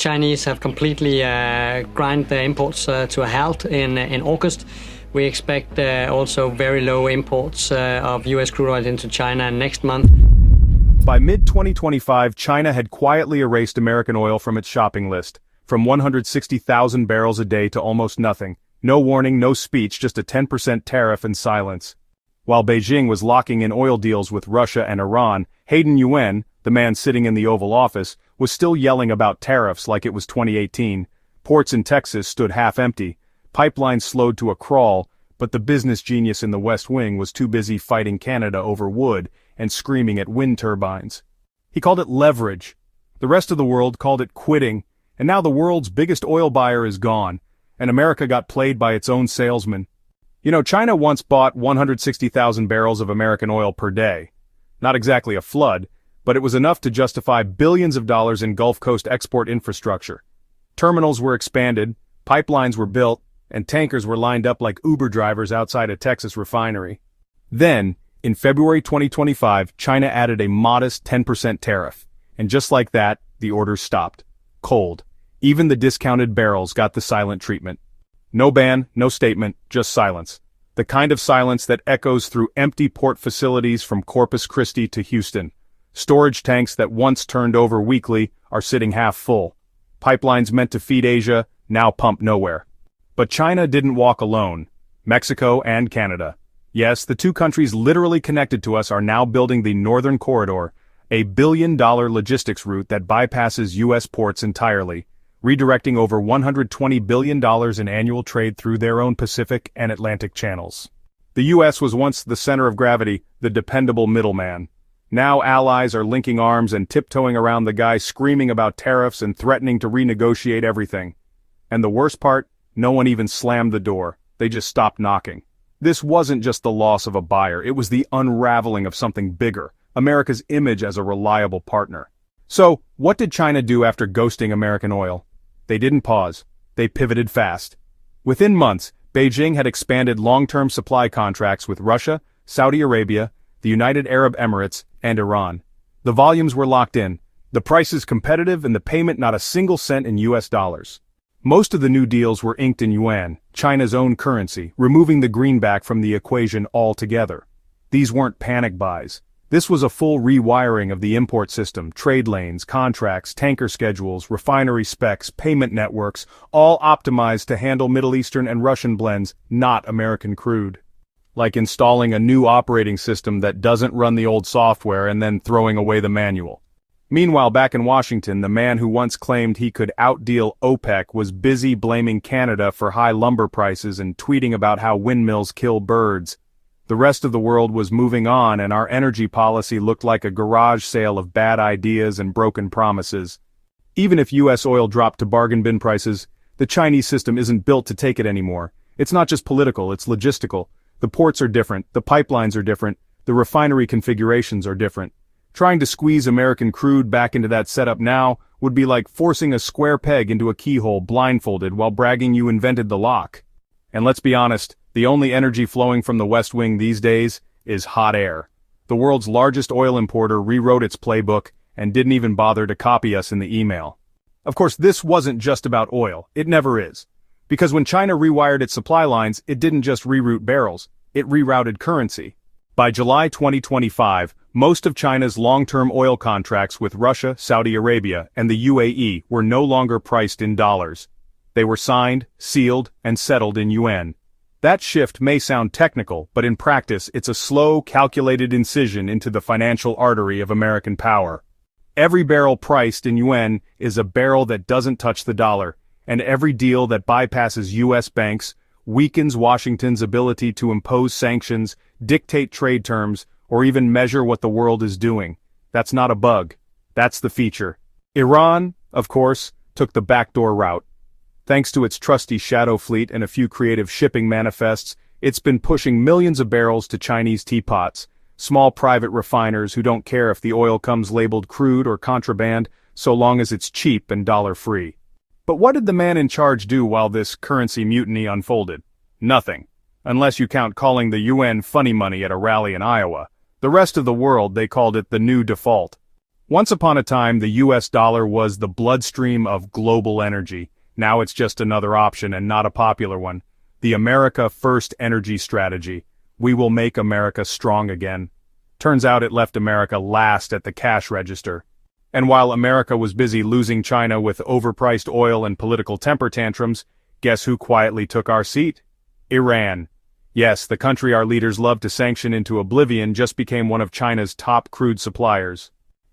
Chinese have completely grind the imports to a halt in August. We expect also very low imports of US crude oil into China next month. By mid-2025, China had quietly erased American oil from its shopping list, from 160,000 barrels a day to almost nothing. No warning, no speech, just a 10% tariff and silence. While Beijing was locking in oil deals with Russia and Iran, Hayden Yuan, the man sitting in the Oval Office, was still yelling about tariffs like it was 2018. Ports in Texas stood half empty. Pipelines slowed to a crawl, but the business genius in the West Wing was too busy fighting Canada over wood and screaming at wind turbines. He called it leverage. The rest of the world called it quitting, and now the world's biggest oil buyer is gone, and America got played by its own salesman. You know, China once bought 160,000 barrels of American oil per day. Not exactly a flood, but it was enough to justify billions of dollars in Gulf Coast export infrastructure. Terminals were expanded, pipelines were built, and tankers were lined up like Uber drivers outside a Texas refinery. Then, in February 2025, China added a modest 10% tariff, and just like that, the orders stopped. Cold. Even the discounted barrels got the silent treatment. No ban, no statement, just silence. The kind of silence that echoes through empty port facilities from Corpus Christi to Houston. Storage tanks that once turned over weekly are sitting half full. Pipelines meant to feed Asia now pump nowhere. But China didn't walk alone. Mexico and Canada. Yes, the two countries literally connected to us are now building the Northern Corridor, a billion-dollar logistics route that bypasses U.S. ports entirely, redirecting over $120 billion in annual trade through their own Pacific and Atlantic channels. The U.S. was once the center of gravity, the dependable middleman. Now allies are linking arms and tiptoeing around the guy screaming about tariffs and threatening to renegotiate everything. And the worst part, no one even slammed the door, they just stopped knocking. This wasn't just the loss of a buyer, it was the unraveling of something bigger, America's image as a reliable partner. So, what did China do after ghosting American oil? They didn't pause. They pivoted fast. Within months, Beijing had expanded long-term supply contracts with Russia, Saudi Arabia, the United Arab Emirates, and Iran. The volumes were locked in, the prices competitive, and the payment not a single cent in US dollars. Most of the new deals were inked in yuan, China's own currency, removing the greenback from the equation altogether. These weren't panic buys. This was a full rewiring of the import system, trade lanes, contracts, tanker schedules, refinery specs, payment networks, all optimized to handle Middle Eastern and Russian blends, not American crude. Like installing a new operating system that doesn't run the old software and then throwing away the manual. Meanwhile, back in Washington, the man who once claimed he could outdeal OPEC was busy blaming Canada for high lumber prices and tweeting about how windmills kill birds. The rest of the world was moving on, and our energy policy looked like a garage sale of bad ideas and broken promises. Even if US oil dropped to bargain bin prices, the Chinese system isn't built to take it anymore. It's not just political, it's logistical. The ports are different, the pipelines are different, the refinery configurations are different. Trying to squeeze American crude back into that setup now would be like forcing a square peg into a keyhole blindfolded while bragging you invented the lock. And let's be honest, the only energy flowing from the West Wing these days is hot air. The world's largest oil importer rewrote its playbook and didn't even bother to copy us in the email. Of course, this wasn't just about oil. It never is. Because when China rewired its supply lines, it didn't just reroute barrels, it rerouted currency. By July 2025, most of China's long-term oil contracts with Russia, Saudi Arabia, and the UAE were no longer priced in dollars. They were signed, sealed, and settled in yuan. That shift may sound technical, but in practice it's a slow, calculated incision into the financial artery of American power. Every barrel priced in yuan is a barrel that doesn't touch the dollar, and every deal that bypasses U.S. banks weakens Washington's ability to impose sanctions, dictate trade terms, or even measure what the world is doing. That's not a bug. That's the feature. Iran, of course, took the backdoor route. Thanks to its trusty shadow fleet and a few creative shipping manifests, it's been pushing millions of barrels to Chinese teapots, small private refiners who don't care if the oil comes labeled crude or contraband, so long as it's cheap and dollar-free. But what did the man in charge do while this currency mutiny unfolded? Nothing. Unless you count calling the UN funny money at a rally in Iowa. The rest of the world, they called it the new default. Once upon a time, the US dollar was the bloodstream of global energy. Now it's just another option and not a popular one. The America First energy strategy. We will make America strong again. Turns out it left America last at the cash register. And while America was busy losing China with overpriced oil and political temper tantrums, guess who quietly took our seat? Iran. Yes, the country our leaders love to sanction into oblivion just became one of China's top crude suppliers.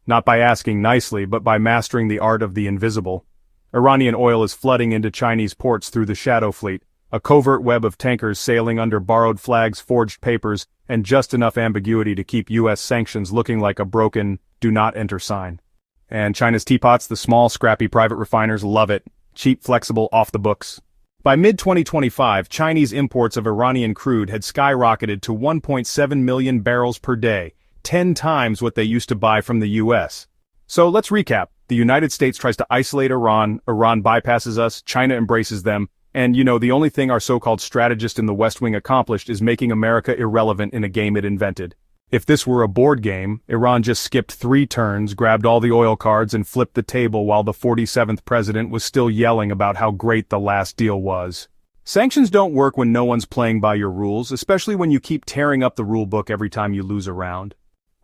Not by asking nicely, but by mastering the art of the invisible. Iranian oil is flooding into Chinese ports through the shadow fleet, a covert web of tankers sailing under borrowed flags, forged papers, and just enough ambiguity to keep U.S. sanctions looking like a broken, do not enter sign. And China's teapots, the small, scrappy private refiners, love it. Cheap, flexible, off the books. By mid-2025, Chinese imports of Iranian crude had skyrocketed to 1.7 million barrels per day, 10 times what they used to buy from the U.S. So let's recap. The United States tries to isolate Iran, Iran bypasses us, China embraces them, and the only thing our so-called strategist in the West Wing accomplished is making America irrelevant in a game it invented. If this were a board game, Iran just skipped 3 turns, grabbed all the oil cards and flipped the table while the 47th president was still yelling about how great the last deal was. Sanctions don't work when no one's playing by your rules, especially when you keep tearing up the rule book every time you lose a round.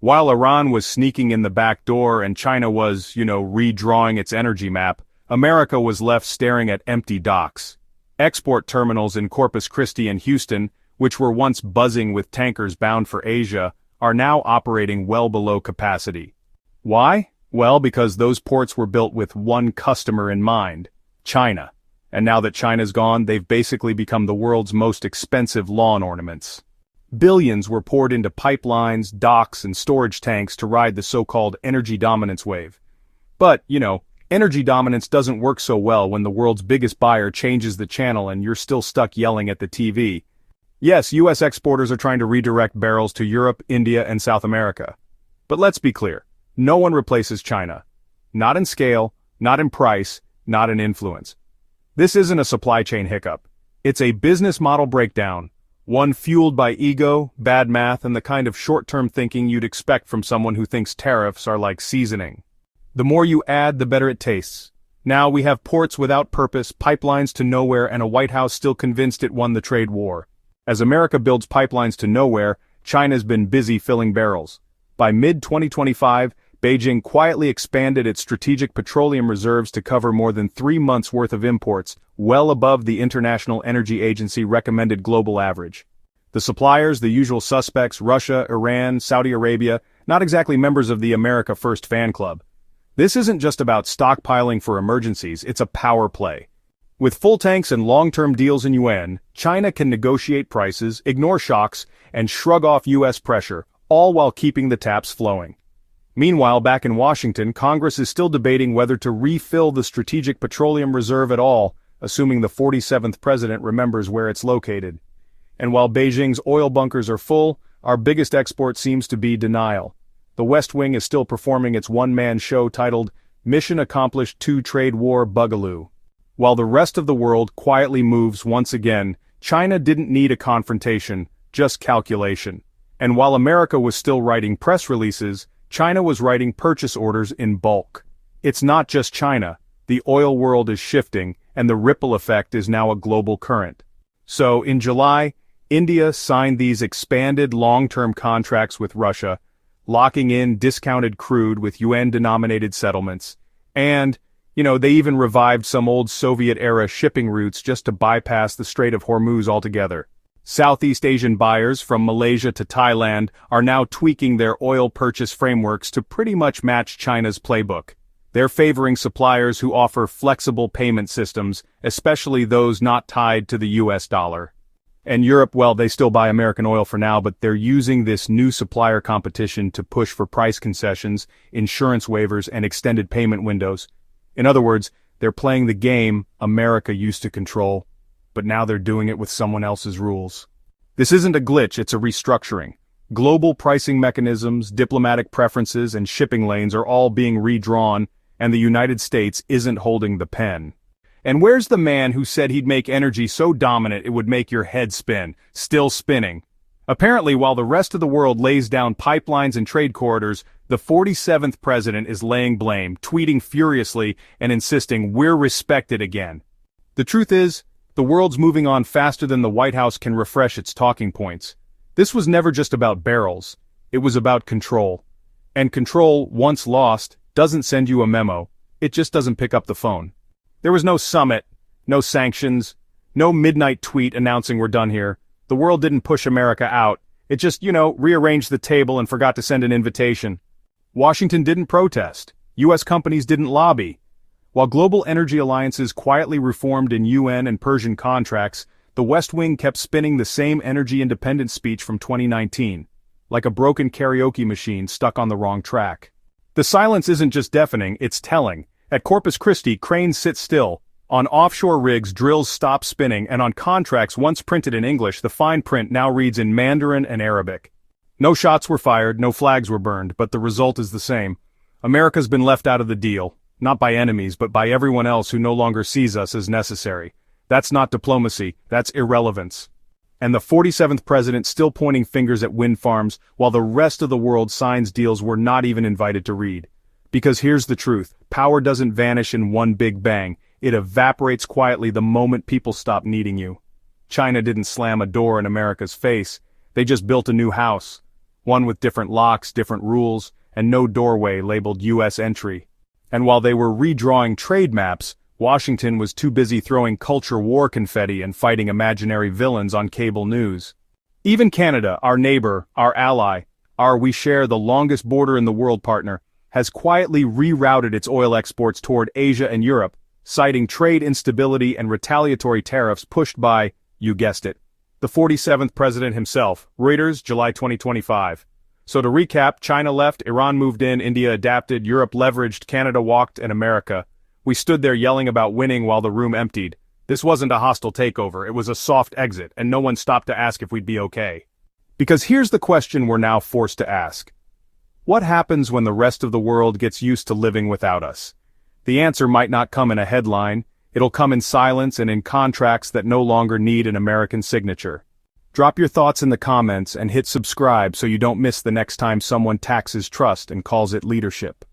While Iran was sneaking in the back door and China was, redrawing its energy map, America was left staring at empty docks. Export terminals in Corpus Christi and Houston, which were once buzzing with tankers bound for Asia, are now operating well below capacity. Why? Well, because those ports were built with one customer in mind, China. And now that China's gone, they've basically become the world's most expensive lawn ornaments. Billions were poured into pipelines, docks, and storage tanks to ride the so-called energy dominance wave. But, energy dominance doesn't work so well when the world's biggest buyer changes the channel and you're still stuck yelling at the TV. Yes, U.S. exporters are trying to redirect barrels to Europe, India, and South America. But let's be clear, no one replaces China. Not in scale, not in price, not in influence. This isn't a supply chain hiccup. It's a business model breakdown, one fueled by ego, bad math, and the kind of short-term thinking you'd expect from someone who thinks tariffs are like seasoning. The more you add, the better it tastes. Now we have ports without purpose, pipelines to nowhere, and a White House still convinced it won the trade war. As America builds pipelines to nowhere, China's been busy filling barrels. By mid-2025, Beijing quietly expanded its strategic petroleum reserves to cover more than 3 months' worth of imports, well above the International Energy Agency recommended global average. The suppliers, the usual suspects, Russia, Iran, Saudi Arabia, not exactly members of the America First fan club. This isn't just about stockpiling for emergencies, it's a power play. With full tanks and long-term deals in yuan, China can negotiate prices, ignore shocks, and shrug off U.S. pressure, all while keeping the taps flowing. Meanwhile, back in Washington, Congress is still debating whether to refill the Strategic Petroleum Reserve at all, assuming the 47th president remembers where it's located. And while Beijing's oil bunkers are full, our biggest export seems to be denial. The West Wing is still performing its one-man show titled Mission Accomplished 2 Trade War Bugaloo. While the rest of the world quietly moves once again, China didn't need a confrontation, just calculation. And while America was still writing press releases, China was writing purchase orders in bulk. It's not just China. The oil world is shifting, and the ripple effect is now a global current. So, in July, India signed these expanded long-term contracts with Russia, locking in discounted crude with yuan-denominated settlements, and they even revived some old Soviet-era shipping routes just to bypass the Strait of Hormuz altogether. Southeast Asian buyers from Malaysia to Thailand are now tweaking their oil purchase frameworks to pretty much match China's playbook. They're favoring suppliers who offer flexible payment systems, especially those not tied to the US dollar. And Europe, well, they still buy American oil for now, but they're using this new supplier competition to push for price concessions, insurance waivers, and extended payment windows. In other words, they're playing the game America used to control, but now they're doing it with someone else's rules. This isn't a glitch, it's a restructuring. Global pricing mechanisms, diplomatic preferences, and shipping lanes are all being redrawn, and the United States isn't holding the pen. And where's the man who said he'd make energy so dominant it would make your head spin, still spinning? Apparently, while the rest of the world lays down pipelines and trade corridors, The 47th president is laying blame, tweeting furiously, and insisting we're respected again. The truth is, the world's moving on faster than the White House can refresh its talking points. This was never just about barrels. It was about control. And control, once lost, doesn't send you a memo. It just doesn't pick up the phone. There was no summit, no sanctions, no midnight tweet announcing we're done here. The world didn't push America out. It just, rearranged the table and forgot to send an invitation. Washington didn't protest. U.S. companies didn't lobby. While global energy alliances quietly reformed in UN and Persian contracts, the West Wing kept spinning the same energy independence speech from 2019, like a broken karaoke machine stuck on the wrong track. The silence isn't just deafening, it's telling. At Corpus Christi, cranes sit still. On offshore rigs, drills stop spinning, and on contracts once printed in English, the fine print now reads in Mandarin and Arabic. No shots were fired, no flags were burned, but the result is the same. America's been left out of the deal, not by enemies, but by everyone else who no longer sees us as necessary. That's not diplomacy, that's irrelevance. And the 47th president still pointing fingers at wind farms, while the rest of the world signs deals we're not even invited to read. Because here's the truth, power doesn't vanish in one big bang, it evaporates quietly the moment people stop needing you. China didn't slam a door in America's face, they just built a new house. One with different locks, different rules, and no doorway labeled U.S. entry. And while they were redrawing trade maps, Washington was too busy throwing culture war confetti and fighting imaginary villains on cable news. Even Canada, our neighbor, our ally, we share the longest border in the world partner, has quietly rerouted its oil exports toward Asia and Europe, citing trade instability and retaliatory tariffs pushed by, you guessed it, the 47th president himself. Reuters, July 2025. So to recap, China left, Iran moved in, India adapted, Europe leveraged, Canada walked, and America. We stood there yelling about winning while the room emptied. This wasn't a hostile takeover, it was a soft exit, and no one stopped to ask if we'd be okay. Because here's the question we're now forced to ask. What happens when the rest of the world gets used to living without us? The answer might not come in a headline, it'll come in silence and in contracts that no longer need an American signature. Drop your thoughts in the comments and hit subscribe so you don't miss the next time someone taxes trust and calls it leadership.